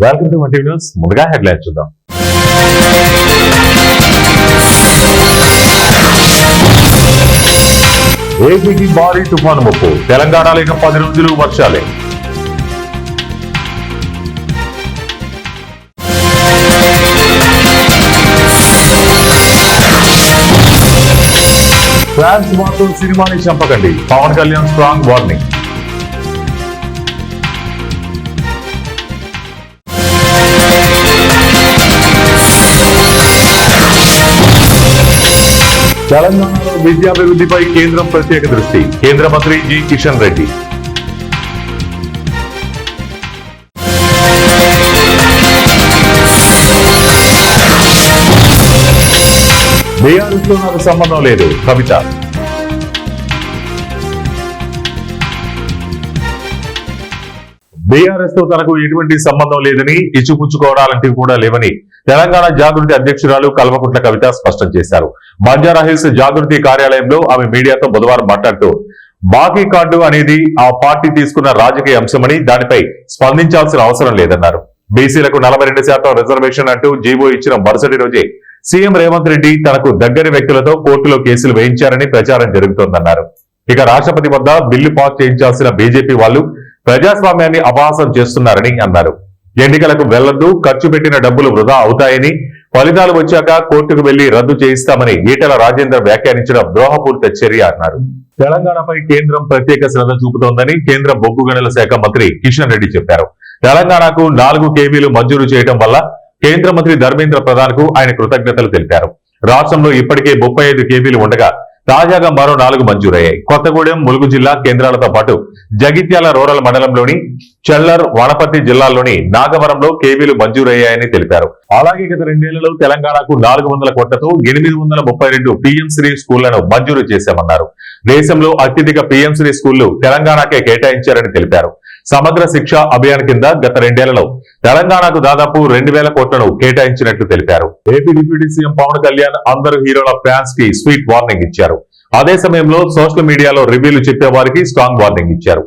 Welcome to TV news. ముందుగా headlines చూద్దాం. ఏపీకి భారీ తుఫాను ముప్పు. తెలంగాణలో ఇక 10 రోజులు వర్షాలే. ఫ్రాన్స్ వార్తో సినిమాని చంపకండి. Pawan Kalyan strong warning. తెలంగాణలో విద్యాభివృద్ధిపై కేంద్రం ప్రత్యేక దృష్టి. కేంద్ర మంత్రి జి కిషన్ రెడ్డి. బీఆర్ఎస్ తో నాకు సంబంధం లేదు కవిత. బీఆర్ఎస్ తో తనకు ఎటువంటి సంబంధం లేదని, ఇచ్చిపుచ్చుకోవడాలంటివి కూడా లేవని తెలంగాణ జాగృతి అధ్యక్షురాలు కల్వకుంట్ల కవిత స్పష్టం చేశారు. బంజారాహిల్స్ జాగృతి కార్యాలయంలో ఆమె మీడియాతో బుధవారం మాట్లాడుతూ బాకీ కార్డు అనేది ఆ పార్టీ తీసుకున్న రాజకీయ అంశమని, దానిపై స్పందించాల్సిన అవసరం లేదన్నారు. బీసీలకు 42% రిజర్వేషన్ అంటూ జీవో ఇచ్చిన మరుసటి రోజే సీఎం రేవంత్ రెడ్డి తనకు దగ్గరి వ్యక్తులతో కోర్టులో కేసులు వేయించారని ప్రచారం జరుగుతోందన్నారు. ఇక రాష్ట్రపతి వద్ద బిల్లు పాస్ చేయించాల్సిన బీజేపీ వాళ్లు ప్రజాస్వామ్యాన్ని అపహాసం చేస్తున్నారని అన్నారు. ఎన్నికలకు వెళ్లొద్దు, ఖర్చు పెట్టిన డబ్బులు వృధా అవుతాయని, ఫలితాలు వచ్చాక కోర్టుకు వెళ్లి రద్దు చేయిస్తామని ఈటెల రాజేందర్ వ్యాఖ్యానించడం ద్రోహపూరిత చర్య అన్నారు. తెలంగాణపై కేంద్రం ప్రత్యేక శ్రద్ధ చూపుతోందని కేంద్ర బొగ్గు గనుల శాఖ మంత్రి కిషన్ రెడ్డి చెప్పారు. తెలంగాణకు 4 కేబీలు మంజూరు చేయడం వల్ల కేంద్ర మంత్రి ధర్మేంద్ర ప్రధాన్ కు ఆయన కృతజ్ఞతలు తెలిపారు. రాష్ట్రంలో ఇప్పటికే 35 కేబీలు ఉండగా తాజాగా మరో 4 మంజూరయ్యాయి. కొత్తగూడెం, ములుగు జిల్లా కేంద్రాలతో పాటు జగిత్యాల రూరల్ మండలంలోని చెల్లర్, వనపర్తి జిల్లాల్లోని నాగవరంలో కేబీలు మంజూరయ్యాయని తెలిపారు. అలాగే గత 2 ఏళ్లలో తెలంగాణకు 400 కోట్లతో 832 పీఎంశ్రీ స్కూళ్లను మంజూరు చేశామన్నారు. దేశంలో అత్యధిక పీఎంశ్రీ స్కూళ్లు తెలంగాణకే కేటాయించారని తెలిపారు. సమగ్ర శిక్ష అభియాన్ కింద గత 2 ఏళ్లలో తెలంగాణకు దాదాపు 2000 కోట్లను కేటాయించినట్లు తెలిపారు. AP deputy CM Pawan Kalyan అందరు హీరోల ఫ్యాన్స్ కి స్వీట్ వార్నింగ్ ఇచ్చారు. అదే సమయంలో సోషల్ మీడియాలో రివ్యూలు చెప్పే వారికి స్ట్రాంగ్ వార్నింగ్ ఇచ్చారు.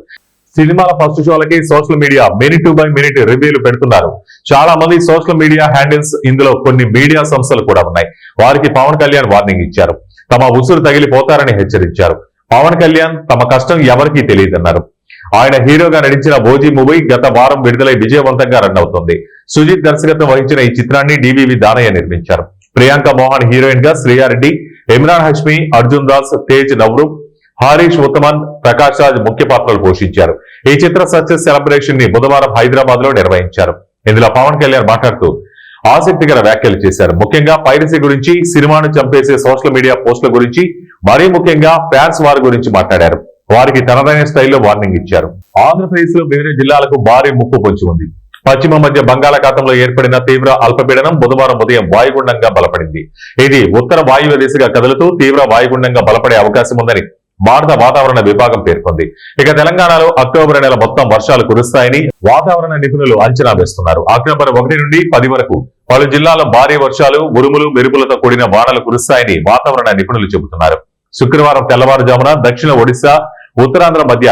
సినిమాల ఫస్ట్ షోలకి social media minute by minute రివ్యూలు పెడుతున్నారు. చాలా మంది సోషల్ మీడియా హ్యాండిల్స్, ఇందులో కొన్ని మీడియా సంస్థలు కూడా ఉన్నాయి. వారికి పవన్ కళ్యాణ్ వార్నింగ్ ఇచ్చారు. తమ ఉసురు తగిలిపోతారని హెచ్చరించారు. పవన్ కళ్యాణ్ తమ కష్టం ఎవరికీ తెలియదన్నారు. ఆయన హీరోగా నటించిన ఓజీ మూవీ గత వారం విడుదలై విజయవంతంగా రన్ అవుతుంది. సుజిత్ దర్శకత్వం వహించిన ఈ చిత్రాన్ని డివివి దానయ్య నిర్మించారు. ప్రియాంక మోహన్ హీరోయిన్ గా, శ్రీయారెడ్డి, ఇమ్రాన్ హష్మి, అర్జున్ దాస్, తేజ్ నవ్రు, హారీష్ ఉత్తమన్, ప్రకాష్ రాజ్ ముఖ్య పాత్రలు పోషించారు. ఈ చిత్ర సక్సెస్ సెలబ్రేషన్ ని బుధవారం హైదరాబాద్ లో నిర్వహించారు. ఇందులో పవన్ కళ్యాణ్ మాట్లాడుతూ ఆసక్తికర వ్యాఖ్యలు చేశారు. ముఖ్యంగా పైరసీ గురించి, సినిమాను చంపేసే సోషల్ మీడియా పోస్టుల గురించి, మరీ ముఖ్యంగా ఫ్యాన్స్ వారి గురించి మాట్లాడారు. వారికి తనదైన స్టైల్లో వార్నింగ్ ఇచ్చారు. ఆంధ్రప్రదేశ్ లో వివిధ జిల్లాలకు భారీ ముప్పు పొంచి ఉంది. పశ్చిమ మధ్య బంగాళాఖాతంలో ఏర్పడిన తీవ్ర అల్పపీడనం బుధవారం ఉదయం వాయుగుండంగా బలపడింది. ఇది ఉత్తర వాయువ్య దిశగా కదులుతూ తీవ్ర వాయుగుండంగా బలపడే అవకాశం ఉందని భారత వాతావరణ విభాగం పేర్కొంది. ఇక తెలంగాణలో అక్టోబర్ నెల మొత్తం వర్షాలు కురుస్తాయని వాతావరణ నిపుణులు అంచనా వేస్తున్నారు. అక్టోబర్ 1 నుండి 10 వరకు పలు జిల్లాల్లో భారీ వర్షాలు, ఉరుములు, మెరుపులతో కూడిన వానలు కురుస్తాయని వాతావరణ నిపుణులు చెబుతున్నారు. శుక్రవారం తెల్లవారుజామున దక్షిణ ఒడిశా, ఉత్తరాంధ్ర మధ్య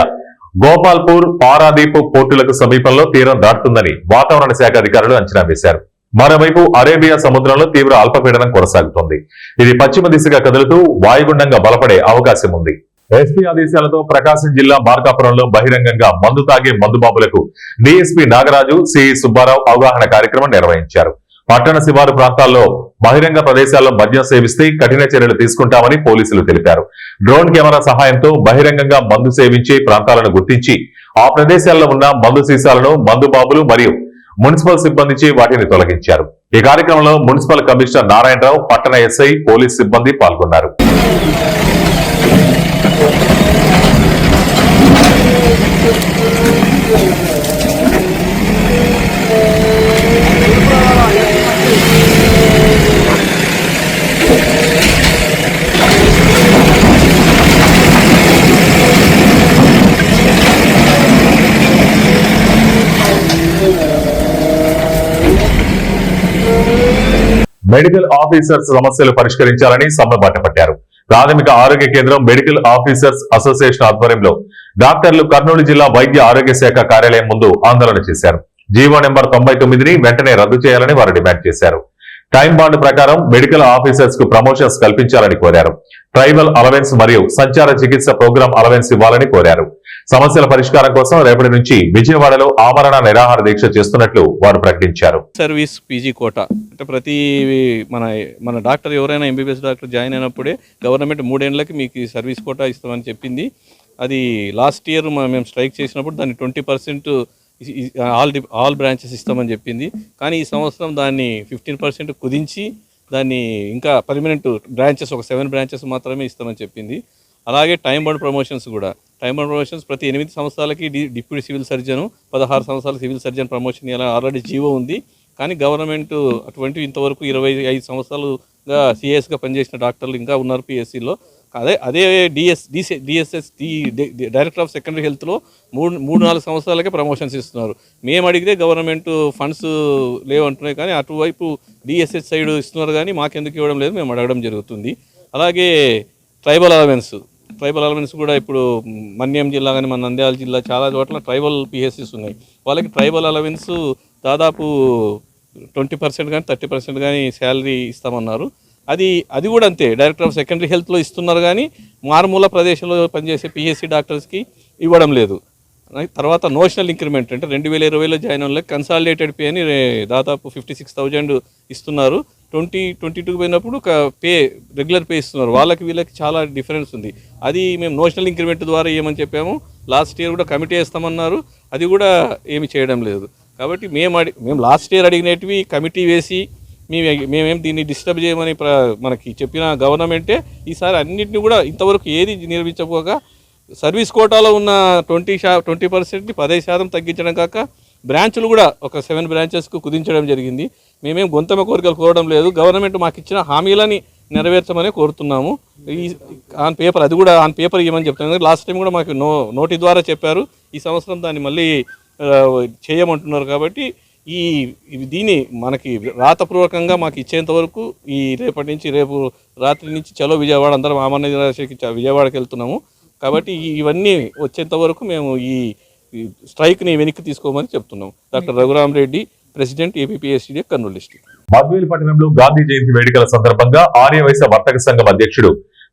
గోపాల్పూర్, పారాదీప్ పోర్టులకు సమీపంలో తీరం దాటుతుందని వాతావరణ శాఖ అధికారులు అంచనా వేశారు. మరోవైపు అరేబియా సముద్రంలో తీవ్ర అల్పపీడనం కొనసాగుతోంది. ఇది పశ్చిమ దిశగా కదులుతూ వాయుగుండంగా బలపడే అవకాశం ఉంది. ఎస్పీ ఆదేశాలతో ప్రకాశం జిల్లా మార్కాపురంలో బహిరంగంగా మందు తాగే మందుబాబులకు డీఎస్పీ నాగరాజు, సిఈ సుబ్బారావు అవగాహన కార్యక్రమం నిర్వహించారు. పట్టణ శివారు ప్రాంతాల్లో బహిరంగ ప్రదేశాల్లో మద్యం సేవిస్తే కఠిన చర్యలు తీసుకుంటామని పోలీసులు తెలిపారు. డ్రోన్ కెమెరా సహాయంతో బహిరంగంగా మందు సేవించే ప్రాంతాలను గుర్తించి ఆ ప్రదేశాల్లో ఉన్న మందు సీసాలను మందుబాబులు మరియు మున్సిపల్ సిబ్బందిచే వాటిని తొలగించారు. ఈ కార్యక్రమంలో మున్సిపల్ కమిషనర్ నారాయణరావు, పట్టణ ఎస్ఐ, పోలీస్ సిబ్బంది పాల్గొన్నారు. మెడికల్ ఆఫీసర్స్ సమస్యలు పరిష్కరించాలని సమ్మె బాటపట్టారు. ప్రాథమిక ఆరోగ్య కేంద్రం మెడికల్ ఆఫీసర్స్ అసోసియేషన్ ఆధ్వర్యంలో డాక్టర్లు కర్నూలు జిల్లా వైద్య ఆరోగ్య శాఖ కార్యాలయం ముందు ఆందోళన చేశారు. జీవో నెంబర్ 99ని వెంటనే రద్దు చేయాలని వారు డిమాండ్ చేశారు. టైం బాండ్ ప్రకారం మెడికల్ ఆఫీసర్స్ కు ప్రమోషన్స్ కల్పించాలని కోరారు. ట్రైబల్ అలవెన్స్ మరియు సంచార చికిత్స ప్రోగ్రాం అలవెన్స్ ఇవ్వాలని కోరారు. సమస్యల పరిష్కారం కోసం రేపటి నుంచి విజయవాడలో ఆమరణ నిరాహార దీక్ష చేస్తున్నట్లు వారు ప్రకటించారు. సర్వీస్ పీజీ కోటా అంటే ప్రతి మన డాక్టర్ ఎవరైనా ఎంబీబీఎస్ డాక్టర్ జాయిన్ అయినప్పుడే గవర్నమెంట్ 3 ఏళ్ళకి మీకు సర్వీస్ కోటా ఇస్తామని చెప్పింది. అది లాస్ట్ ఇయర్ మేము స్ట్రైక్ చేసినప్పుడు దాన్ని 20% ఆల్ బ్రాంచెస్ ఇస్తామని చెప్పింది. కానీ ఈ సంవత్సరం దాన్ని 15% కుదించి దాన్ని ఇంకా పర్మనెంట్ బ్రాంచెస్ ఒక 7 బ్రాంచెస్ మాత్రమే ఇస్తామని చెప్పింది. అలాగే టైం బౌండ్ ప్రమోషన్స్ కూడా ప్రతి 8 సంవత్సరాలకి డిప్యూటీ సివిల్ సర్జన్, 16 సంవత్సరాల సివిల్ సర్జన్ ప్రమోషన్ ఇలా ఆల్రెడీ జీవో ఉంది. కానీ గవర్నమెంట్ అటువంటి ఇంతవరకు 25 సంవత్సరాలుగా సిఎస్గా పనిచేసిన డాక్టర్లు ఇంకా ఉన్నారు పిఎస్సిలో. అదే డిఎస్ఎస్ డైరెక్టర్ ఆఫ్ సెకండరీ హెల్త్లో 3-4 సంవత్సరాలకే ప్రమోషన్స్ ఇస్తున్నారు. మేము అడిగితే గవర్నమెంట్ ఫండ్స్ లేవంటున్నాయి, కానీ అటువైపు డిఎస్ఎస్ సైడ్ ఇస్తున్నారు, కానీ మాకెందుకు ఇవ్వడం లేదు, మేము అడగడం జరుగుతుంది. అలాగే ట్రైబల్ అలవెన్స్ కూడా ఇప్పుడు మన్యం జిల్లా కానీ మన నంద్యాల జిల్లా చాలా చోట్ల ట్రైబల్ పిహెచ్సిస్ ఉన్నాయి. వాళ్ళకి ట్రైబల్ అలవెన్స్ దాదాపు 20% కానీ 30% కానీ శాలరీ ఇస్తామన్నారు. అది కూడా అంతే, డైరెక్టర్ ఆఫ్ సెకండరీ హెల్త్లో ఇస్తున్నారు, కానీ మారుమూల ప్రదేశంలో పనిచేసే పిహెచ్సి డాక్టర్స్కి ఇవ్వడం లేదు. తర్వాత నోషనల్ ఇంక్రిమెంట్ అంటే 2020లో జాయిన్ వాళ్ళకి కన్సాలిడేటెడ్ పే అని దాదాపు 56,000 ఇస్తున్నారు. 2022 పోయినప్పుడు రెగ్యులర్ పే ఇస్తున్నారు. వీళ్ళకి చాలా డిఫరెన్స్ ఉంది. అది మేము నోషనల్ ఇంక్రిమెంట్ ద్వారా ఏమని చెప్పాము. లాస్ట్ ఇయర్ కూడా కమిటీ వేస్తామన్నారు, అది కూడా ఏమి చేయడం లేదు. కాబట్టి మేము లాస్ట్ ఇయర్ అడిగినవి కమిటీ వేసి మేమేం దీన్ని డిస్టర్బ్ చేయమని మనకి చెప్పిన గవర్నమెంటే ఈసారి అన్నింటినీ కూడా ఇంతవరకు ఏది నిర్మించకపోగా సర్వీస్ కోటాలో ఉన్న 20%ని 15% తగ్గించడం కాక బ్రాంచ్లు కూడా ఒక 7 బ్రాంచెస్కు కుదించడం జరిగింది. మేమేం గొంతమ కోరికలు కోరడం లేదు, గవర్నమెంట్ మాకు ఇచ్చిన హామీలని నెరవేర్చమని కోరుతున్నాము. ఆన్ పేపర్ ఇవ్వమని చెప్తున్నాను. లాస్ట్ టైం కూడా మాకు నోటి ద్వారా చెప్పారు, ఈ సంవత్సరం దాన్ని మళ్ళీ చేయమంటున్నారు. కాబట్టి దీన్ని మనకి రాతపూర్వకంగా మాకు ఇచ్చేంత వరకు రేపు రాత్రి నుంచి చలో విజయవాడ అందరం ఆమరణ నిరాహారకి విజయవాడకి వెళ్తున్నాము. కాబట్టి ఇవన్నీ వచ్చేంత వరకు మేము ఈ స్ట్రైక్ని వెనక్కి తీసుకోమని చెప్తున్నాం. Doctor Raghuram Reddy, president APSC Kurnool district. Madvel పట్టణంలో గాంధీ జయంతి వేడుకల సందర్భంగా ఆర్యవైశ్య వర్తక సంఘం అధ్యక్షుడు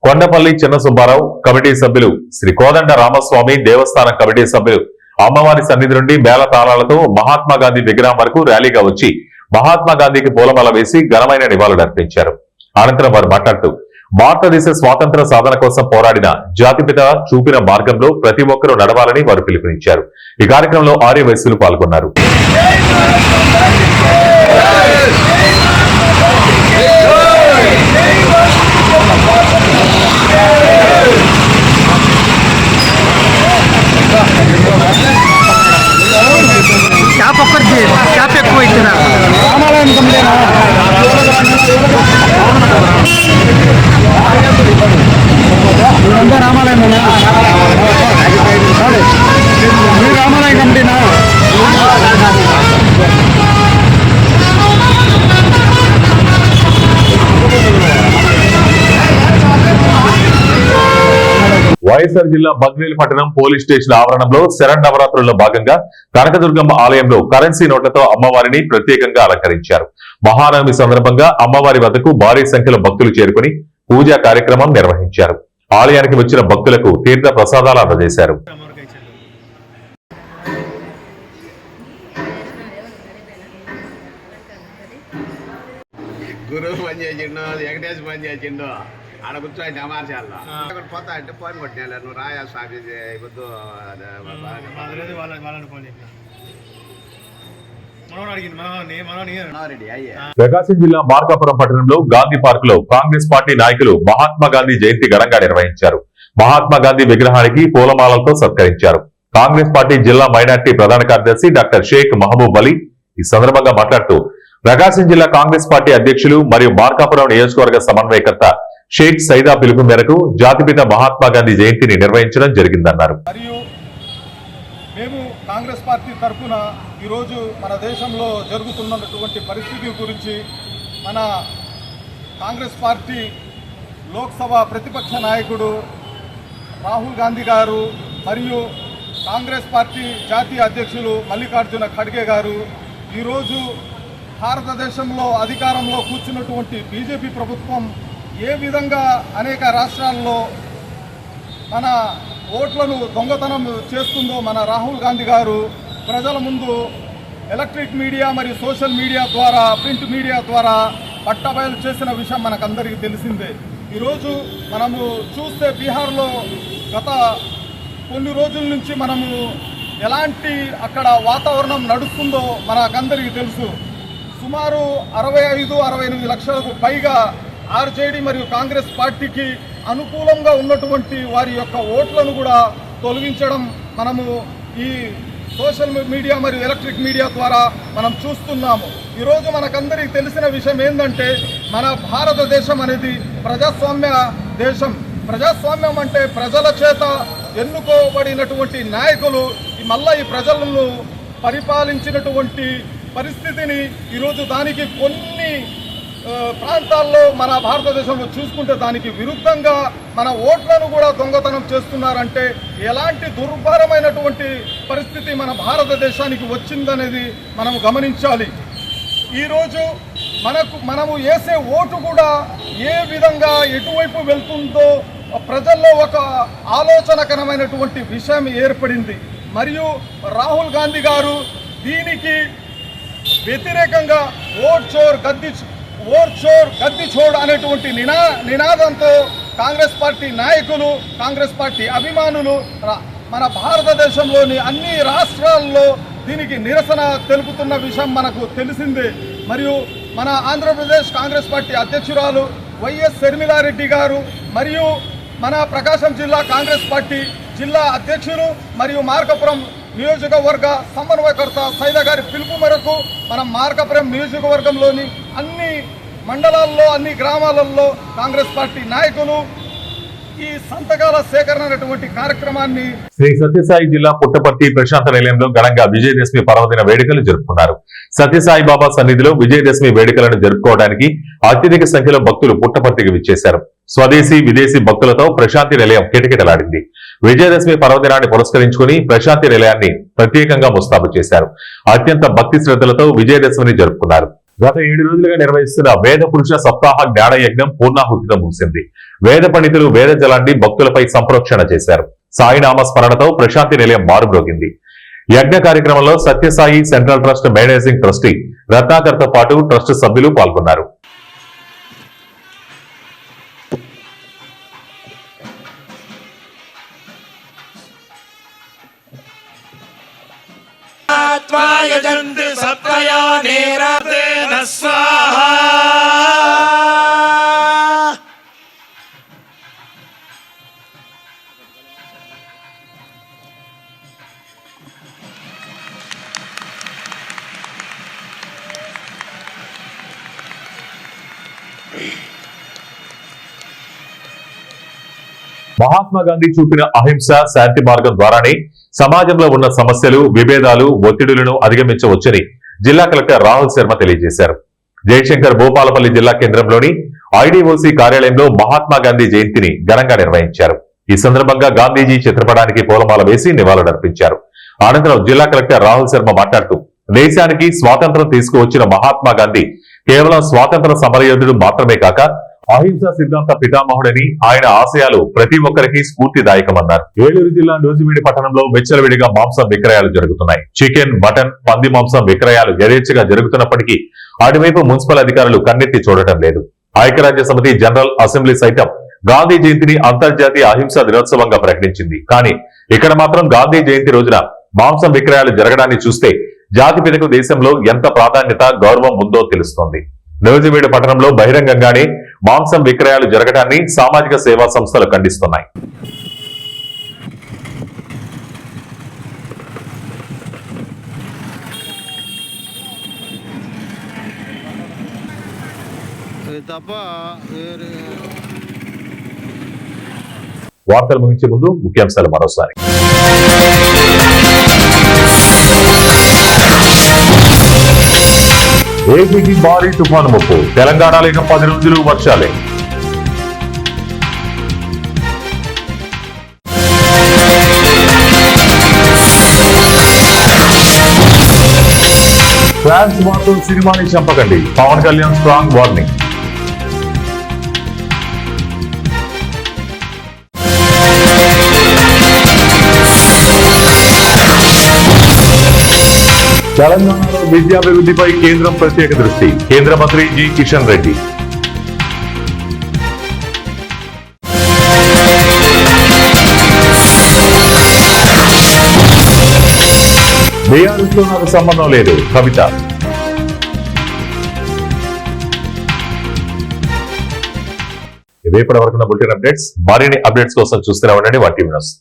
కొండపల్లి చిన్న సుబ్బారావు, కమిటీ సభ్యులు శ్రీ కోదండ రామస్వామి, దేవస్థానం కమిటీ సభ్యులు అమ్మవారి సన్నిధి నుండి మేళతాళాలతో మహాత్మా గాంధీ విగ్రహం వరకు ర్యాలీగా వచ్చి మహాత్మా గాంధీకి పూలమాల వేసి ఘనమైన నివాళులర్పించారు. అనంతరం వారు మాట్లాడుతూ భారతదేశ స్వాతంత్ర సాధన కోసం పోరాడిన జాతిపిత చూపిన మార్గంలో ప్రతి ఒక్కరూ నడవాలని వారు పిలుపునిచ్చారు. ఈ కార్యక్రమంలో ఆర్యవైశ్యులు పాల్గొన్నారు. వైఎస్ఆర్ జిల్లా బద్వేల్ పట్టణం పోలీస్ స్టేషన్ ఆవరణంలో శరన్నవరాత్రుల్లో భాగంగా కనకదుర్గమ్మ ఆలయంలో కరెన్సీ నోట్లతో అమ్మవారిని ప్రత్యేకంగా అలంకరించారు. మహానవమి సందర్భంగా అమ్మవారి వద్దకు భారీ సంఖ్యలో భక్తులు చేరుకుని పూజా కార్యక్రమం నిర్వహించారు. ఆలయానికి వచ్చిన భక్తులకు తీర్థ ప్రసాదాలు అందజేశారు. గురువు పని చేసిండు, వెంకటేష్ పని చేసిండు, ఆడ కూర్చొని అమార్చాల పోతా అంటే ఫోన్ కొట్టినా నువ్వు రాయా స్వామి వద్దు. ప్రకాశం జిల్లా మార్కాపురం పట్టణంలో గాంధీ పార్క్ లో కాంగ్రెస్ పార్టీ నాయకులు మహాత్మా గాంధీ జయంతి ఘనంగా నిర్వహించారు. మహాత్మా గాంధీ విగ్రహానికి పూలమాలలతో సత్కరించారు. కాంగ్రెస్ పార్టీ జిల్లా మైనార్టీ ప్రధాన కార్యదర్శి డాక్టర్ షేక్ మహబూబ్ అలీ ఈ సందర్భంగా మాట్లాడుతూ ప్రకాశం జిల్లా కాంగ్రెస్ పార్టీ అధ్యక్షులు మరియు మార్కాపురం నియోజకవర్గ సమన్వయకర్త షేక్ సైదా పిలుపు మేరకు జాతిపిత మహాత్మా గాంధీ జయంతిని నిర్వహించడం జరిగిందన్నారు. మేము కాంగ్రెస్ పార్టీ తరఫున ఈరోజు మన దేశంలో జరుగుతున్నటువంటి పరిస్థితి గురించి మన కాంగ్రెస్ పార్టీ లోక్సభ ప్రతిపక్ష నాయకుడు రాహుల్ గాంధీ గారు మరియు కాంగ్రెస్ పార్టీ జాతీయ అధ్యక్షులు మల్లికార్జున ఖర్గే గారు ఈరోజు భారతదేశంలో అధికారంలో కూర్చున్నటువంటి బీజేపీ ప్రభుత్వం ఏ విధంగా అనేక రాష్ట్రాల్లో మన ఓట్లను దొంగతనం చేస్తుందో మన రాహుల్ గాంధీ గారు ప్రజల ముందు ఎలక్ట్రిక్ మీడియా మరియు సోషల్ మీడియా ద్వారా ప్రింట్ మీడియా ద్వారా పట్టబయలు చేసిన విషయం మనకందరికీ తెలిసిందే. ఈరోజు మనము చూస్తే బీహార్లో గత కొన్ని రోజుల నుంచి మనము ఎలాంటి అక్కడ వాతావరణం నడుస్తుందో మనకందరికీ తెలుసు. సుమారు 65-68 లక్షలకు పైగా ఆర్జేడీ మరియు కాంగ్రెస్ పార్టీకి అనుకూలంగా ఉన్నటువంటి వారి యొక్క ఓట్లను కూడా తొలగించడం మనము ఈ సోషల్ మీడియా మరియు ఎలక్ట్రిక్ మీడియా ద్వారా మనం చూస్తున్నాము. ఈరోజు మనకందరికీ తెలిసిన విషయం ఏంటంటే మన భారతదేశం అనేది ప్రజాస్వామ్య దేశం. ప్రజాస్వామ్యం అంటే ప్రజల చేత ఎన్నుకోబడినటువంటి నాయకులు మళ్ళా ఈ ప్రజలను పరిపాలించినటువంటి పరిస్థితిని ఈరోజు దానికి కొన్ని ప్రాంతాల్లో మన భారతదేశంలో చూసుకుంటే దానికి విరుద్ధంగా మన ఓట్లను కూడా దొంగతనం చేస్తున్నారంటే ఎలాంటి దుర్భరమైనటువంటి పరిస్థితి మన భారతదేశానికి వచ్చిందనేది మనం గమనించాలి. ఈరోజు మనము వేసే ఓటు కూడా ఏ విధంగా ఎటువైపు వెళ్తుందో ప్రజల్లో ఒక ఆలోచనకరమైనటువంటి విషయం ఏర్పడింది. మరియు రాహుల్ గాంధీ గారు దీనికి వ్యతిరేకంగా ఓట్ చోర్ గద్ది చోడ్ అనేటువంటి నినాదంతో కాంగ్రెస్ పార్టీ నాయకులు, కాంగ్రెస్ పార్టీ అభిమానులు మన భారతదేశంలోని అన్ని రాష్ట్రాల్లో దీనికి నిరసన తెలుపుతున్న విషయం మనకు తెలిసిందే. మరియు మన ఆంధ్రప్రదేశ్ కాంగ్రెస్ పార్టీ అధ్యక్షురాలు వైఎస్ షర్మిలారెడ్డి గారు మరియు మన ప్రకాశం జిల్లా కాంగ్రెస్ పార్టీ జిల్లా అధ్యక్షులు మరియు మార్కాపురం నియోజకవర్గ సమన్వయకర్త సైదా గారి పిలుపు మేరకు మనం మార్కాపురం నియోజకవర్గంలోని అన్ని మండలాల్లో అన్ని గ్రామాలలో కాంగ్రెస్ పార్టీ నాయకులు ఈ సంతకాల సేకరణ అనేటువంటి కార్యక్రమాన్ని శ్రీ సత్యసాయి జిల్లా పుట్టపర్తి ప్రశాంత నిలయంలో ఘనంగా విజయదశమి పర్వదిన వేడుకలు జరుపుకున్నారు. సత్యసాయి బాబా సన్నిధిలో విజయదశమి వేడుకలను జరుపుకోవడానికి అత్యధిక సంఖ్యలో భక్తులు పుట్టపర్తికి విచ్చేశారు. స్వదేశీ విదేశీ భక్తులతో ప్రశాంతి నిలయం కిటకిటలాడింది. విజయదశమి పర్వదినాన్ని పురస్కరించుకుని ప్రశాంతి నిలయాన్ని ప్రత్యేకంగా ముస్తాబు చేశారు. అత్యంత భక్తి శ్రద్ధలతో విజయదశమిని జరుపుకున్నారు. గత 7 రోజులుగా నిర్వహిస్తున్న వేద పురుష సప్తాహ జ్ఞాన యజ్ఞం పూర్ణాహుతితో ముగిసింది. వేద పండితులు వేద జలాన్ని భక్తులపై సంప్రోక్షణ చేశారు. సాయినామ స్మరణతో ప్రశాంతి నిలయం మారుమ్రోగింది. యజ్ఞ కార్యక్రమంలో Sathya Sai central trust managing trustee రత్నాకర్తో పాటు ట్రస్ట్ సభ్యులు పాల్గొన్నారు. యజంతి సత్యయా నేరతేన స్వాహా. మహాత్మా గాంధీ చూపిన అహింస శాంతి మార్గం ద్వారానే సమాజంలో ఉన్న సమస్యలు, విభేదాలు, ఒత్తిడులను అధిగమించవచ్చని జిల్లా కలెక్టర్ రాహుల్ శర్మ తెలియజేశారు. జయశంకర్ భూపాలపల్లి జిల్లా కేంద్రంలోని ఐడీఓసీ కార్యాలయంలో మహాత్మా గాంధీ జయంతిని ఘనంగా నిర్వహించారు. ఈ సందర్భంగా గాంధీజీ చిత్రపటానికి పూలమాల వేసి నివాళులర్పించారు. అనంతరం జిల్లా కలెక్టర్ రాహుల్ శర్మ మాట్లాడుతూ దేశానికి స్వాతంత్రం తీసుకువచ్చిన మహాత్మా గాంధీ కేవలం స్వాతంత్ర సమరయోధుడు మాత్రమే కాక అహింసా సిద్ధాంత పితామహుడని, ఆయన ఆశయాలు ప్రతి ఒక్కరికి స్ఫూర్తిదాయకమన్నారు. ఏలూరు జిల్లా నూజివీడి పట్టణంలో వెచ్చలవిడిగా మాంసం విక్రయాలు జరుగుతున్నాయి. చికెన్, మటన్, పంది మాంసం విక్రయాలు యథేచ్ఛగా జరుగుతున్నప్పటికీ అటువైపు మున్సిపల్ అధికారులు కన్నెత్తి చూడటం లేదు. ఐక్యరాజ్య సమితి జనరల్ అసెంబ్లీ సైతం గాంధీ జయంతిని అంతర్జాతీయ అహింసా దినోత్సవంగా ప్రకటించింది. కానీ ఇక్కడ మాత్రం గాంధీ జయంతి రోజున మాంసం విక్రయాలు జరగడాన్ని చూస్తే జాతిపితకు దేశంలో ఎంత ప్రాధాన్యత, గౌరవం ఉందో తెలుస్తోంది. నూజివీడు పట్టణంలో బహిరంగంగానే మాంసం విక్రయాలు జరగడాన్ని సామాజిక సేవా సంస్థలు ఖండిస్తున్నాయి. వార్తలు ముగించే ముందు ముఖ్యాంశాలు మరోసారి. ఏపీకి భారీ తుఫాను ముప్పు, తెలంగాణలో ఇక 10 రోజులు వర్షాలే. ఫ్యాన్స్ మాత్రం సినిమాని చంపకండి, పవన్ కళ్యాణ్ స్ట్రాంగ్ వార్నింగ్. తెలంగాణలో విద్యాభివృద్ధిపై కేంద్రం ప్రత్యేక దృష్టి, కేంద్ర మంత్రి జి కిషన్ రెడ్డి. బీఆర్ఎస్ తో నాకు సంబంధం లేదు, కవిత. ఇవే ఇప్పటి వరకు బులెటిన్ అప్డేట్స్. మరిన్ని అప్డేట్స్ కోసం చూస్తూనే ఉండండి మా టీవీ న్యూస్.